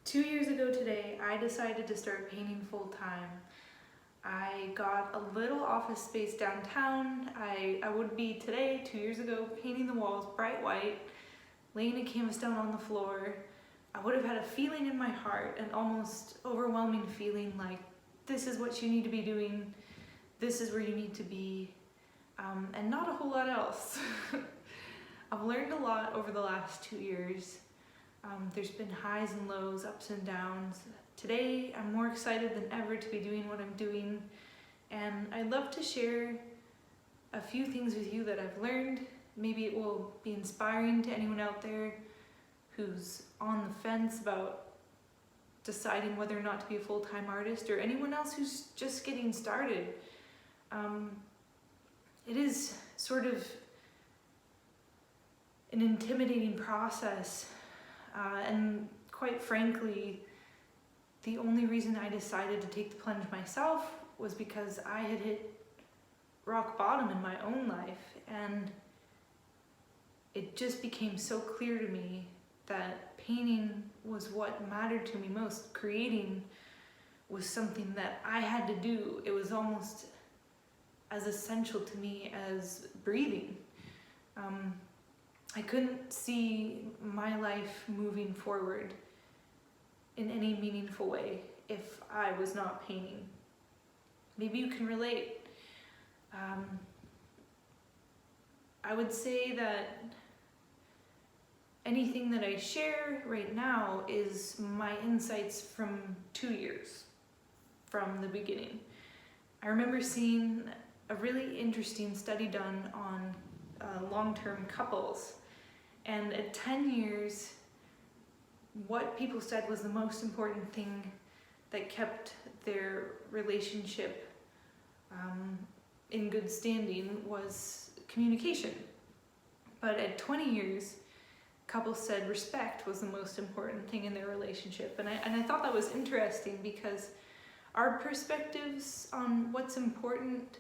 2 years ago today, I decided to start painting full time. I got a little office space downtown. I would be today, 2 years ago, painting the walls bright white, laying a canvas down on the floor. I would have had a feeling in my heart, an almost overwhelming feeling like, this is what you need to be doing, this is where you need to be, and not a whole lot else. I've learned a lot over the last 2 years. There's been highs and lows, ups and downs. Today, I'm more excited than ever to be doing what I'm doing, and I'd love to share a few things with you that I've learned. Maybe it will be inspiring to anyone out there who's on the fence about deciding whether or not to be a full-time artist, or anyone else who's just getting started. It is sort of an intimidating process, and quite frankly, the only reason I decided to take the plunge myself was because I had hit rock bottom in my own life, and it just became so clear to me that painting was what mattered to me most. Creating was something that I had to do. It was almost as essential to me as breathing. I couldn't see my life moving forward in any meaningful way if I was not painting. Maybe you can relate. I would say that anything that I share right now is my insights from 2 years, from the beginning. I remember seeing a really interesting study done on long-term couples, and at 10 years, what people said was the most important thing that kept their relationship in good standing was communication. But at 20 years, couples said respect was the most important thing in their relationship. And I thought that was interesting because our perspectives on what's important,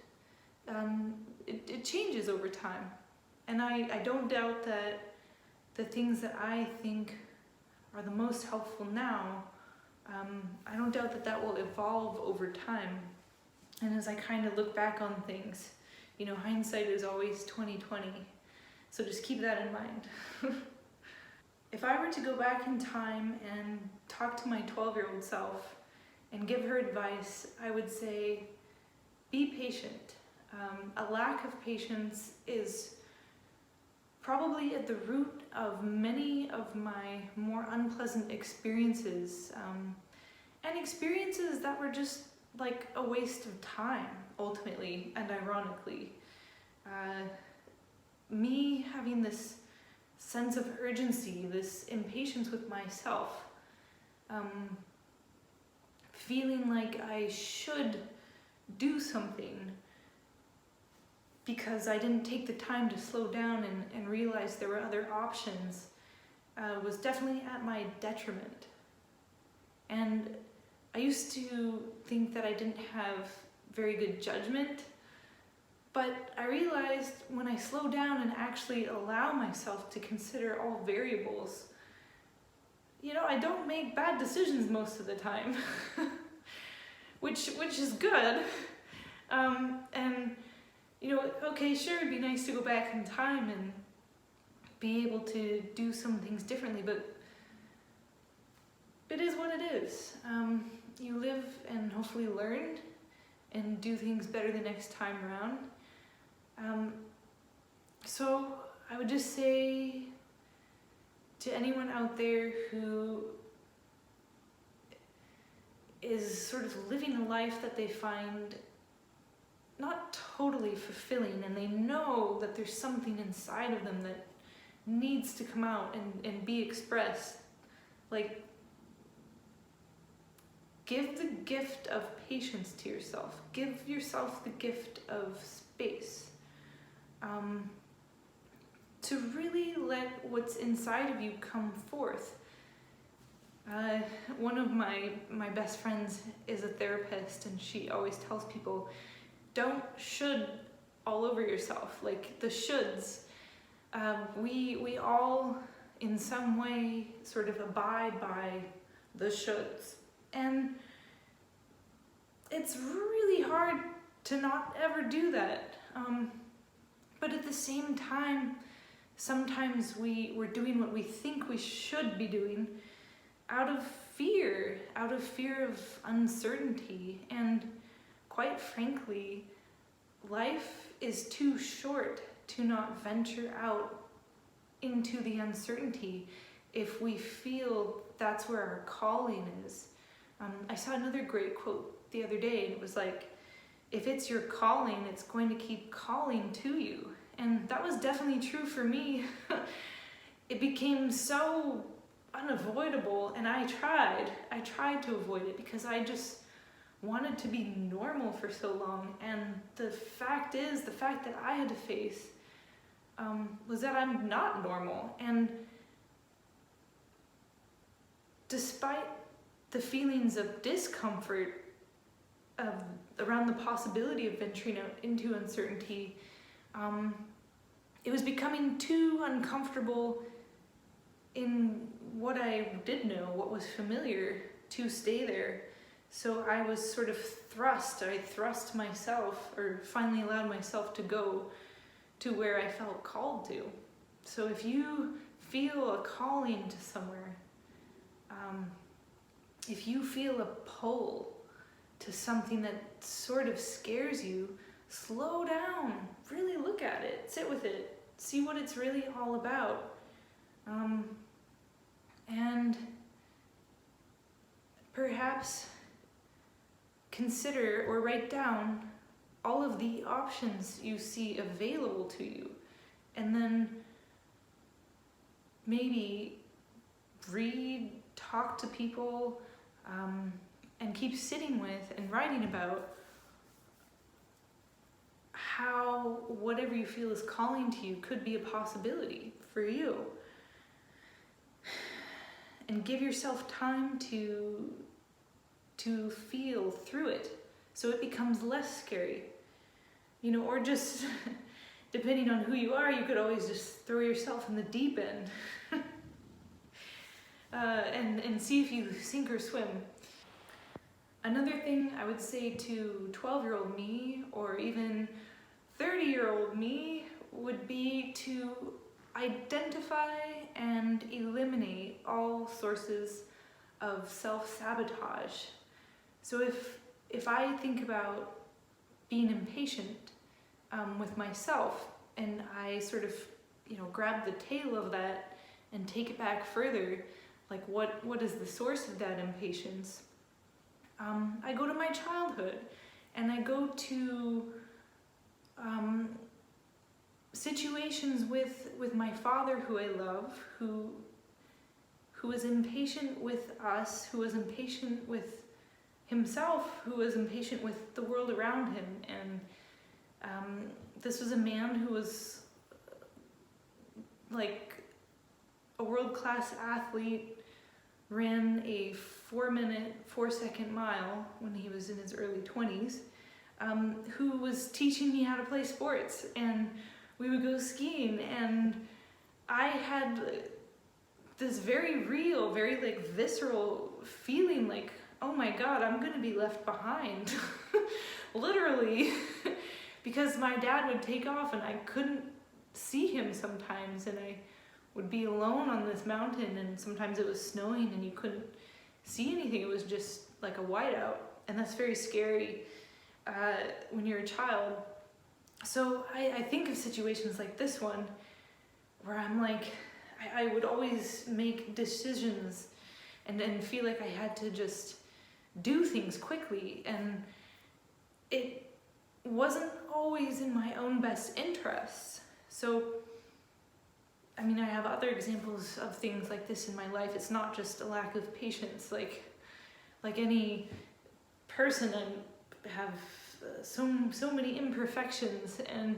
it changes over time. And I don't doubt that the things that I think are the most helpful now, I don't doubt that that will evolve over time. And as I kind of look back on things, you know, hindsight is always 20/20. So just keep that in mind. If I were to go back in time and talk to my 12-year-old self and give her advice, I would say, be patient. A lack of patience is probably at the root of many of my more unpleasant experiences, and experiences that were just like a waste of time, ultimately and ironically. Me having this sense of urgency, this impatience with myself, feeling like I should do something because I didn't take the time to slow down and realize there were other options, was definitely at my detriment. And I used to think that I didn't have very good judgment, but I realized when I slow down and actually allow myself to consider all variables, you know, I don't make bad decisions most of the time, which is good. And you know, okay, sure, it'd be nice to go back in time and be able to do some things differently, but it is what it is. You live and hopefully learn and do things better the next time around. So I would just say to anyone out there who is sort of living a life that they find not totally fulfilling, and they know that there's something inside of them that needs to come out and be expressed, like, give the gift of patience to yourself. Give yourself the gift of space. To really let what's inside of you come forth. One of my best friends is a therapist, and she always tells people, don't should all over yourself, like the shoulds. We all in some way sort of abide by the shoulds. And it's really hard to not ever do that. But at the same time, sometimes we're doing what we think we should be doing out of fear of uncertainty. And quite frankly, life is too short to not venture out into the uncertainty if we feel that's where our calling is. I saw another great quote the other day, and it was like, if it's your calling, it's going to keep calling to you. And that was definitely true for me. It became so unavoidable, and I tried to avoid it because I just wanted to be normal for so long. And the fact that I had to face was that I'm not normal. And despite the feelings of discomfort around the possibility of venturing out into uncertainty, it was becoming too uncomfortable in what I did know, what was familiar, to stay there. So I was sort of I thrust myself, or finally allowed myself to go to where I felt called to. So if you feel a calling to somewhere, if you feel a pull to something that sort of scares you, slow down, really look at it, sit with it, see what it's really all about. And perhaps consider or write down all of the options you see available to you, and then maybe read, talk to people, and keep sitting with and writing about how whatever you feel is calling to you could be a possibility for you. And give yourself time to feel through it so it becomes less scary. Or just, depending on who you are, you could always just throw yourself in the deep end and see if you sink or swim. Another thing I would say to 12-year-old me, or even 30-year-old me, would be to identify and eliminate all sources of self-sabotage. So if I think about being impatient with myself, and I sort of grab the tail of that and take it back further, like what is the source of that impatience? I go to my childhood, and I go to situations with my father, who I love, who was impatient with us, who was impatient with himself, who was impatient with the world around him. And this was a man who was like a world-class athlete, ran a 4-minute, 4-second mile when he was in his early 20s, who was teaching me how to play sports, and we would go skiing, and I had this very real, very visceral feeling like, oh my God, I'm gonna be left behind, literally, because my dad would take off and I couldn't see him sometimes, and I would be alone on this mountain, and sometimes it was snowing and you couldn't see anything. It was just like a whiteout, and that's very scary when you're a child. So I think of situations like this one where I'm like, I would always make decisions and feel like I had to just do things quickly, and it wasn't always in my own best interests. So I have other examples of things like this in my life. It's not just a lack of patience. Like any person, I have so many imperfections, and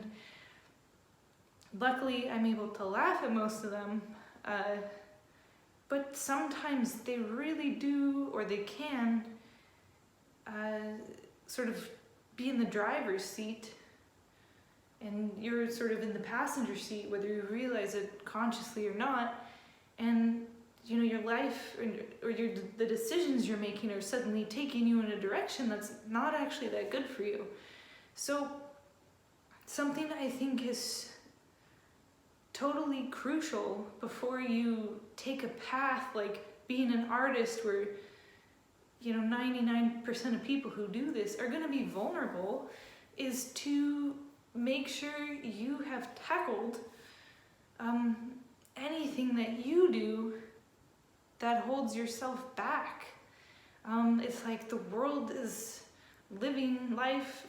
luckily I'm able to laugh at most of them. But sometimes they really do, or they can, sort of be in the driver's seat, and you're sort of in the passenger seat, whether you realize it consciously or not, and your life or the decisions you're making are suddenly taking you in a direction that's not actually that good for you. So something I think is totally crucial before you take a path like being an artist where 99% of people who do this are going to be vulnerable is to make sure you have tackled anything that you do that holds yourself back. It's like the world is living life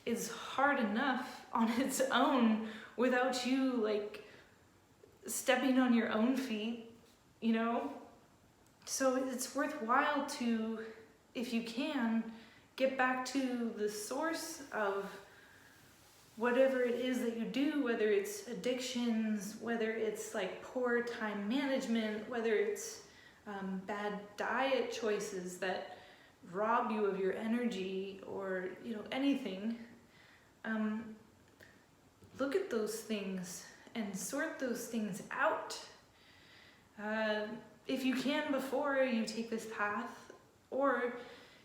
is hard enough on its own without you like stepping on your own feet, So it's worthwhile to, if you can, get back to the source of whatever it is that you do, whether it's addictions, whether it's like poor time management, whether it's bad diet choices that rob you of your energy, or anything. Look at those things and sort those things out. If you can before you take this path, or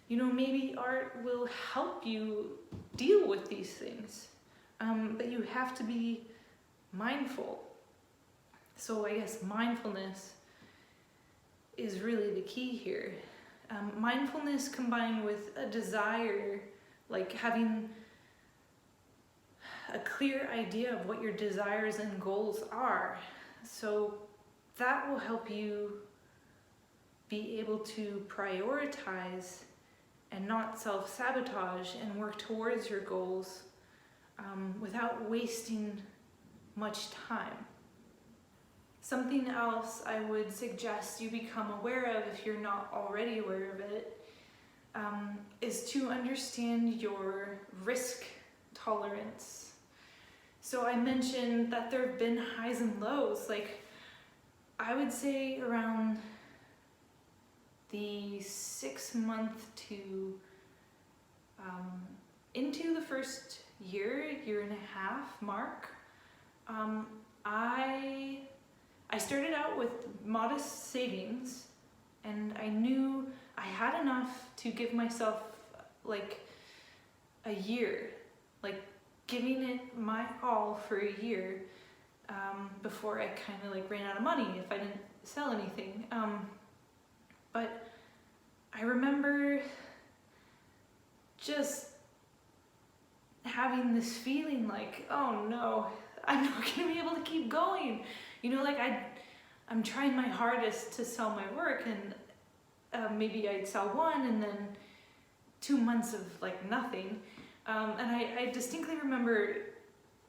maybe art will help you deal with these things. But you have to be mindful. So I guess mindfulness is really the key here. Mindfulness combined with a desire, like having a clear idea of what your desires and goals are. So that will help you be able to prioritize and not self-sabotage and work towards your goals without wasting much time. Something else I would suggest you become aware of, if you're not already aware of it, is to understand your risk tolerance. So I mentioned that there have been highs and lows. Like, I would say around the 6 month to into the first year and a half mark, I started out with modest savings, and I knew I had enough to give myself like a year, like giving it my all for a year before I kind of like ran out of money if I didn't sell anything. But I remember just having this feeling like, oh no, I'm not gonna be able to keep going. I'm trying my hardest to sell my work, and maybe I'd sell one and then 2 months of like nothing. And I distinctly remember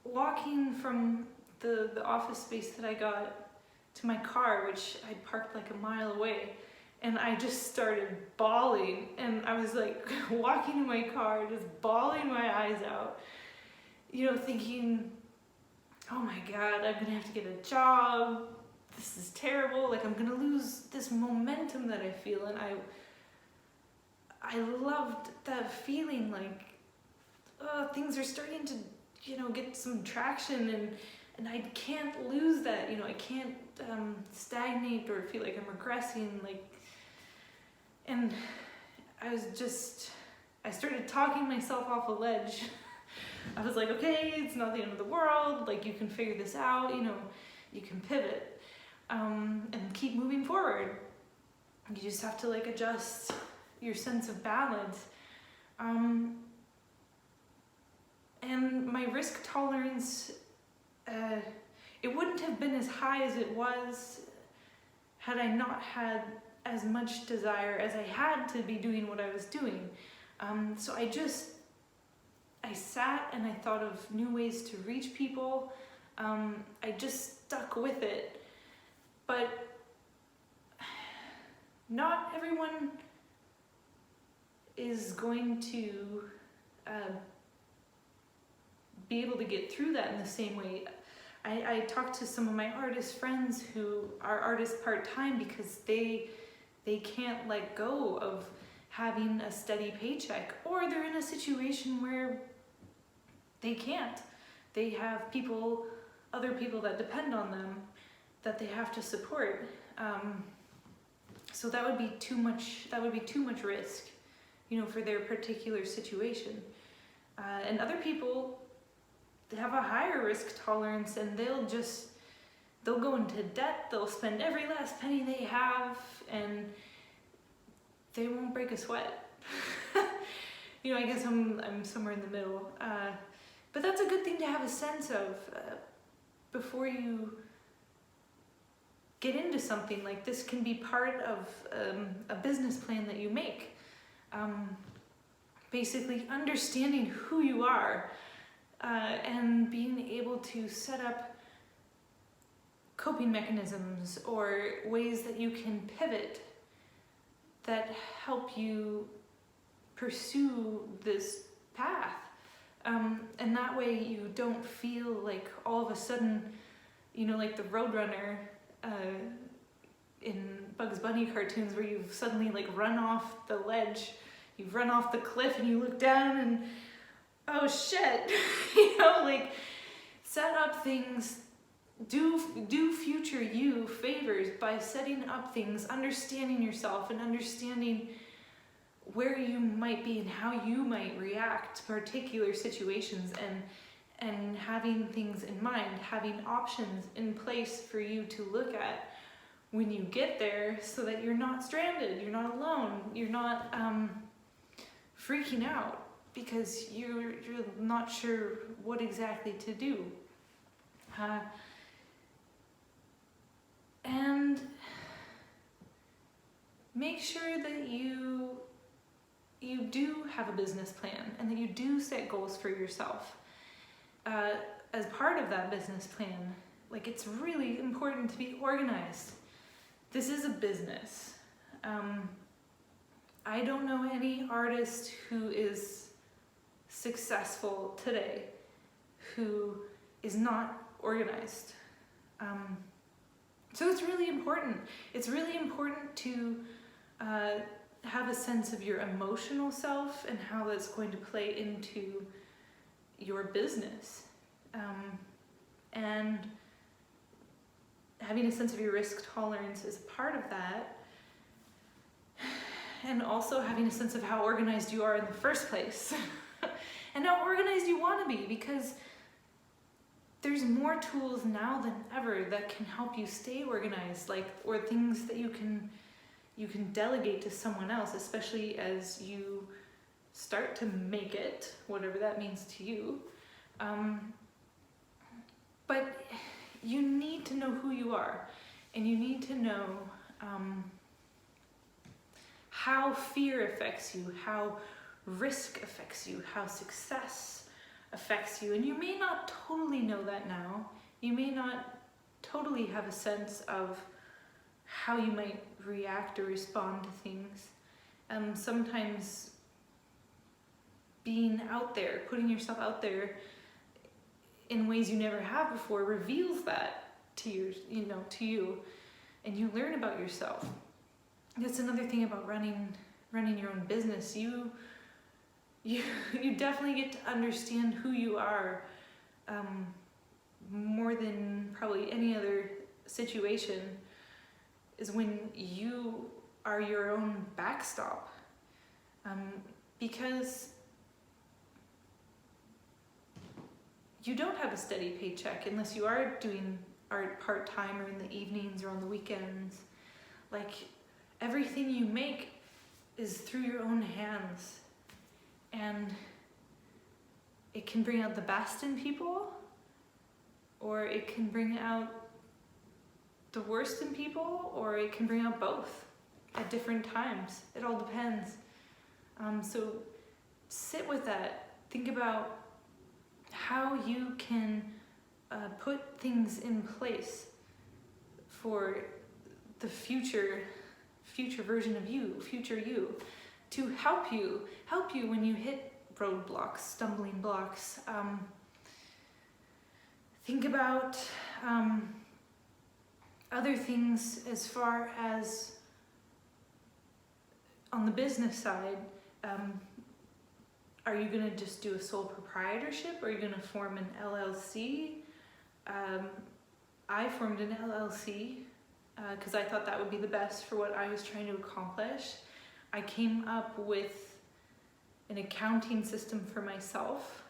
walking from the office space that I got to my car, which I parked like a mile away, and I just started bawling, and I was like walking to my car, just bawling my eyes out, thinking, oh my God, I'm gonna have to get a job. This is terrible. Like, I'm gonna lose this momentum that I feel. And I loved that feeling, like, things are starting to, get some traction, and I can't lose that. I can't stagnate or feel like I'm regressing. Like, and I started talking myself off a ledge. I was like, okay, it's not the end of the world. Like, you can figure this out. You can pivot. And keep moving forward. You just have to like adjust your sense of balance. And my risk tolerance, it wouldn't have been as high as it was had I not had as much desire as I had to be doing what I was doing. So I sat and I thought of new ways to reach people. I just stuck with it. But not everyone is going to be able to get through that in the same way. I talked to some of my artist friends who are artists part-time because they can't let go of having a steady paycheck, or they're in a situation where they can't. They have other people that depend on them that they have to support. So that would be too much risk, for their particular situation. And other people have a higher risk tolerance, and they'll go into debt, they'll spend every last penny they have, and they won't break a sweat. I guess I'm somewhere in the middle. But that's a good thing to have a sense of before you get into something. Like, this can be part of a business plan that you make. Basically understanding who you are and being able to set up coping mechanisms or ways that you can pivot that help you pursue this path. And that way you don't feel like all of a sudden, like the Roadrunner in Bugs Bunny cartoons, where you've suddenly like run off the ledge, you've run off the cliff, and you look down and, oh shit, like, set up things, do future you favors by setting up things, understanding yourself and understanding where you might be and how you might react to particular situations, and having things in mind, having options in place for you to look at when you get there, so that you're not stranded, you're not alone, you're not freaking out because you're not sure what exactly to do. And make sure that you do have a business plan, and that you do set goals for yourself. As part of that business plan, like, it's really important to be organized. This is a business. I don't know any artist who is successful today who is not organized. So it's really important. It's really important to have a sense of your emotional self and how that's going to play into your business. And having a sense of your risk tolerance is part of that. And also having a sense of how organized you are in the first place. And how organized you want to be, because there's more tools now than ever that can help you stay organized, or things that you can delegate to someone else, especially as you start to make it, whatever that means to you. But you need to know who you are, and you need to know how fear affects you, how risk affects you, how success affects you. And you may not totally know that now. You may not totally have a sense of how you might react or respond to things. Sometimes being out there, putting yourself out there in ways you never have before, reveals that to you, and you learn about yourself. That's another thing about running your own business. You definitely get to understand who you are more than probably any other situation, is when you are your own backstop. Because you don't have a steady paycheck unless you are doing art part-time or in the evenings or on the weekends. Like, everything you make is through your own hands, and it can bring out the best in people, or it can bring out the worst in people, or it can bring out both at different times. It all depends. So sit with that. Think about how you can put things in place for the future version of you, future you, to help you when you hit roadblocks, stumbling blocks. Think about other things as far as on the business side. Are you going to just do a sole proprietorship, or are you going to form an LLC? I formed an LLC because I thought that would be the best for what I was trying to accomplish. I came up with an accounting system for myself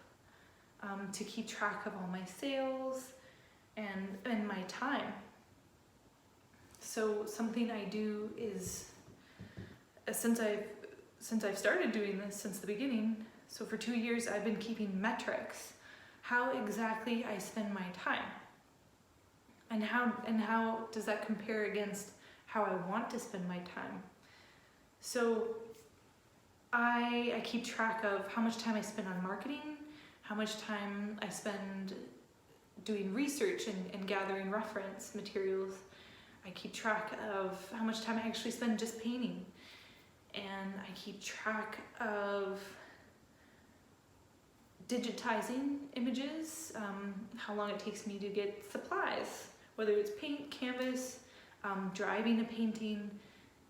to keep track of all my sales and my time. So something I do is, since I've started doing this since the beginning, so for 2 years I've been keeping metrics, how exactly I spend my time. And how does that compare against how I want to spend my time? So I keep track of how much time I spend on marketing, how much time I spend doing research and gathering reference materials. I keep track of how much time I actually spend just painting. And I keep track of digitizing images, how long it takes me to get supplies, whether it's paint, canvas, driving a painting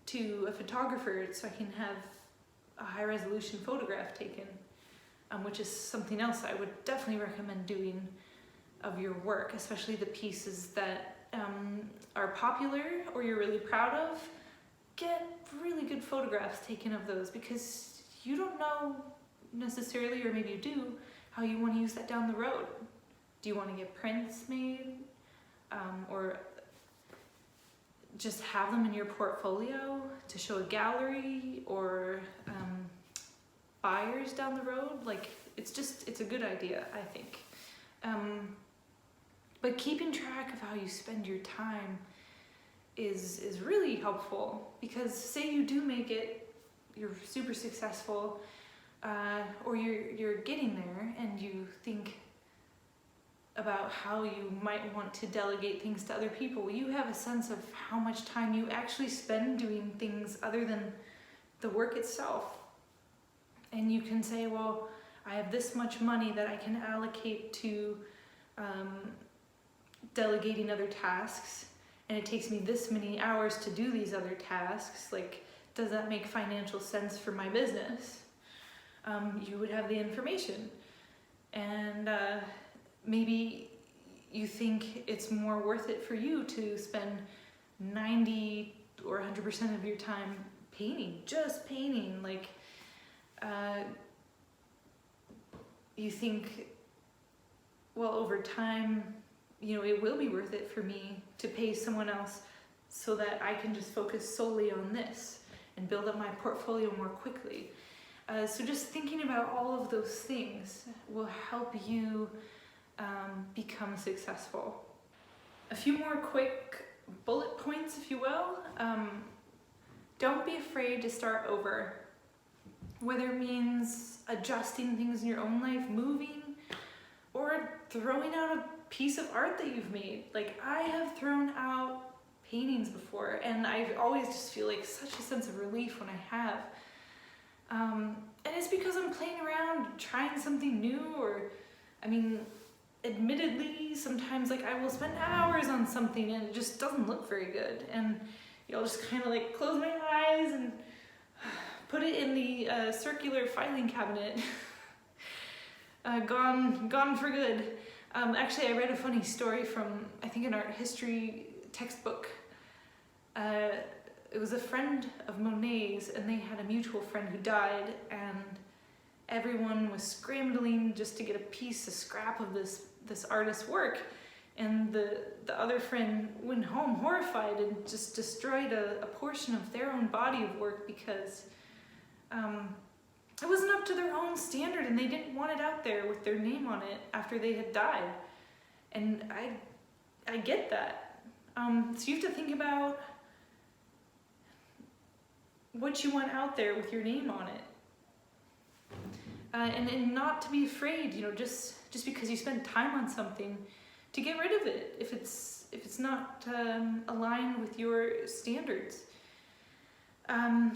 to a photographer so I can have a high resolution photograph taken, which is something else I would definitely recommend doing of your work, especially the pieces that are popular or you're really proud of. Get really good photographs taken of those, because you don't know necessarily, or maybe you do, how you want to use that down the road. Do you want to get prints made, or just have them in your portfolio to show a gallery or buyers down the road? Like, it's a good idea, I think. But keeping track of how you spend your time is really helpful, because say you do make it, you're super successful, or you're getting there and you think about how you might want to delegate things to other people. You have a sense of how much time you actually spend doing things other than the work itself. And you can say, well, I have this much money that I can allocate to delegating other tasks, and it takes me this many hours to do these other tasks. Like, does that make financial sense for my business? You would have the information. And maybe you think it's more worth it for you to spend 90 or 100% of your time painting, just painting. Like, you think, well, over time, it will be worth it for me to pay someone else so that I can just focus solely on this and build up my portfolio more quickly. So just thinking about all of those things will help you become successful. A few more quick bullet points, if you will. Don't be afraid to start over. Whether it means adjusting things in your own life, moving, or throwing out a piece of art that you've made. Like, I have thrown out paintings before, and I always just feel like such a sense of relief when I have. And it's because I'm playing around, trying something new, or, admittedly, sometimes like I will spend hours on something and it just doesn't look very good. And I'll just kind of like close my eyes and put it in the circular filing cabinet. Gone for good. Actually, I read a funny story from, I think, an art history textbook. It was a friend of Monet's, and they had a mutual friend who died, and everyone was scrambling just to get a scrap of this artist's work. And the other friend went home horrified and just destroyed a portion of their own body of work because it wasn't up to their own standard, and they didn't want it out there with their name on it after they had died. And I get that. So you have to think about what you want out there with your name on it. And not to be afraid, just because you spend time on something, to get rid of it if it's not aligned with your standards.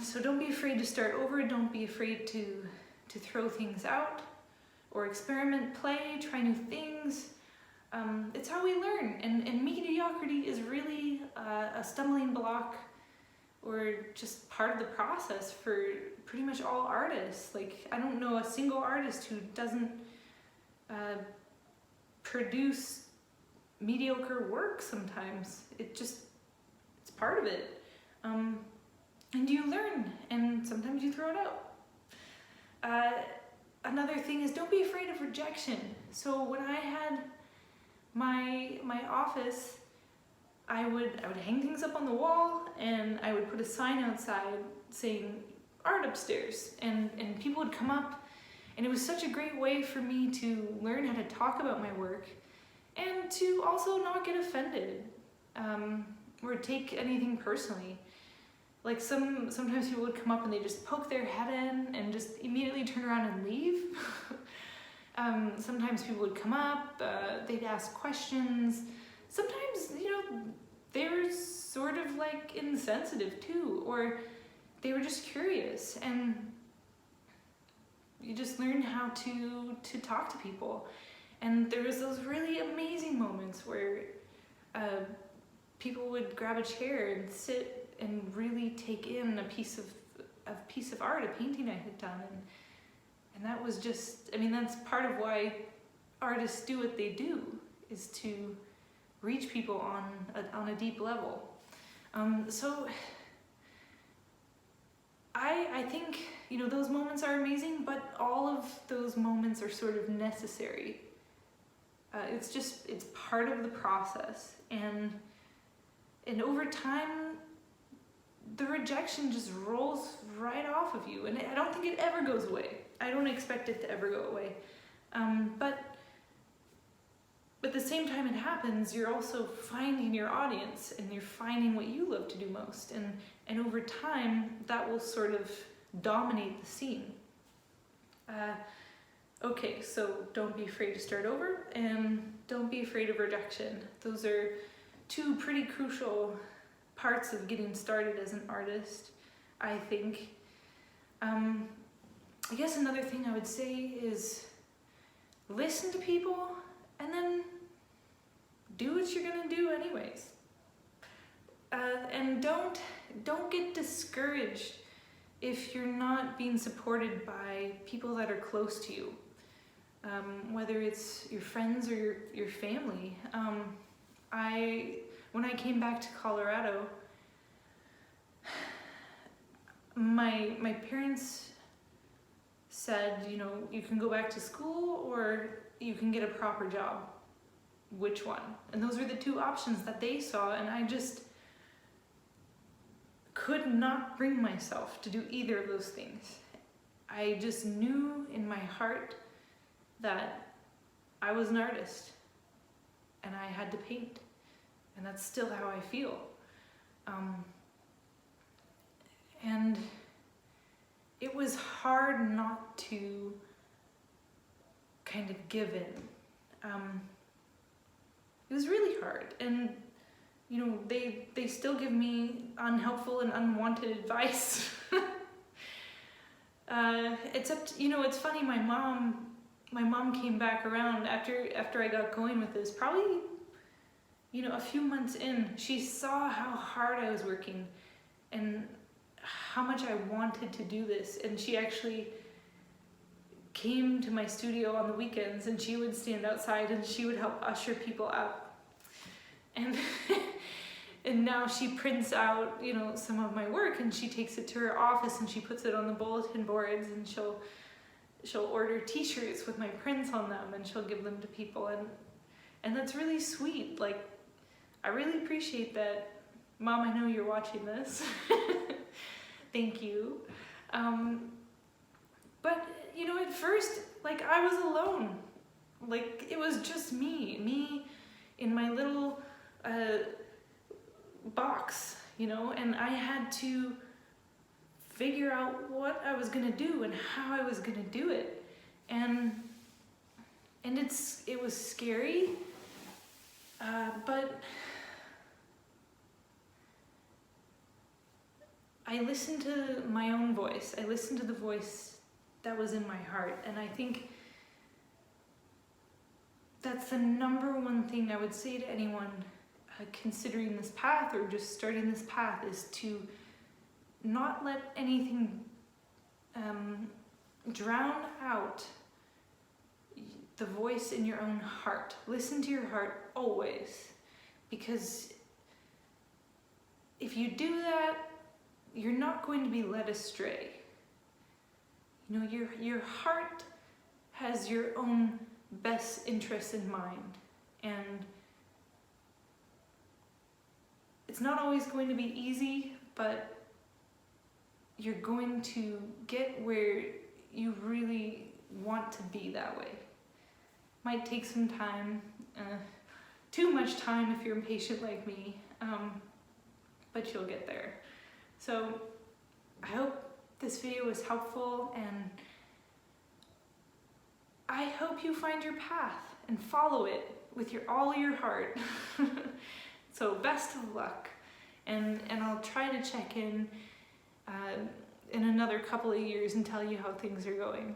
So don't be afraid to start over. Don't be afraid to throw things out or experiment, play, try new things. It's how we learn, and mediocrity is really a stumbling block, or just part of the process for pretty much all artists. Like, I don't know a single artist who doesn't produce mediocre work sometimes. It's part of it. And you learn, and sometimes you throw it out. Another thing is, don't be afraid of rejection. So when I had my office, I would hang things up on the wall, and I would put a sign outside saying art upstairs, and people would come up, and it was such a great way for me to learn how to talk about my work and to also not get offended or take anything personally. Like sometimes people would come up and they just poke their head in and just immediately turn around and leave. Sometimes people would come up, they'd ask questions. Sometimes, they were sort of like insensitive too, or they were just curious, and you just learn how to talk to people. And there was those really amazing moments where people would grab a chair and sit and really take in a piece of art, a painting I had done, and that was just, that's part of why artists do what they do, is to reach people on a deep level. So I think, those moments are amazing, but all of those moments are sort of necessary. It's part of the process, and over time, the rejection just rolls right off of you, and I don't think it ever goes away. I don't expect it to ever go away. But at the same time it happens, you're also finding your audience, and you're finding what you love to do most, and over time, that will sort of dominate the scene. Okay, so don't be afraid to start over, and don't be afraid of rejection. Those are two pretty crucial parts of getting started as an artist, I think. I guess another thing I would say is listen to people and then do what you're gonna do anyways. And don't get discouraged if you're not being supported by people that are close to you, whether it's your friends or your family. When I came back to Colorado, my parents said, you can go back to school or you can get a proper job. Which one? And those were the two options that they saw, and I just could not bring myself to do either of those things. I just knew in my heart that I was an artist and I had to paint. And that's still how I feel. And it was hard not to kind of give in. It was really hard. And, they still give me unhelpful and unwanted advice. Except, it's funny, my mom came back around after I got going with this, probably a few months in. She saw how hard I was working and how much I wanted to do this, and she actually came to my studio on the weekends, and she would stand outside and she would help usher people out. And and now she prints out some of my work, and she takes it to her office and she puts it on the bulletin boards, and she'll order t-shirts with my prints on them, and she'll give them to people, and that's really sweet. Like, I really appreciate that. Mom, I know you're watching this. Thank you. But, at first, I was alone. It was just me in my little box, and I had to figure out what I was gonna do and how I was gonna do it. And it was scary, but I listened to my own voice. I listened to the voice that was in my heart, and I think that's the number one thing I would say to anyone considering this path or just starting this path, is to not let anything drown out the voice in your own heart. Listen to your heart always, because if you do that, you're not going to be led astray. You know, your heart has your own best interests in mind, and it's not always going to be easy, but you're going to get where you really want to be that way. Might take some time, too much time if you're impatient like me, but you'll get there. So I hope this video was helpful, and I hope you find your path and follow it with all your heart. So best of luck, and I'll try to check in another couple of years and tell you how things are going.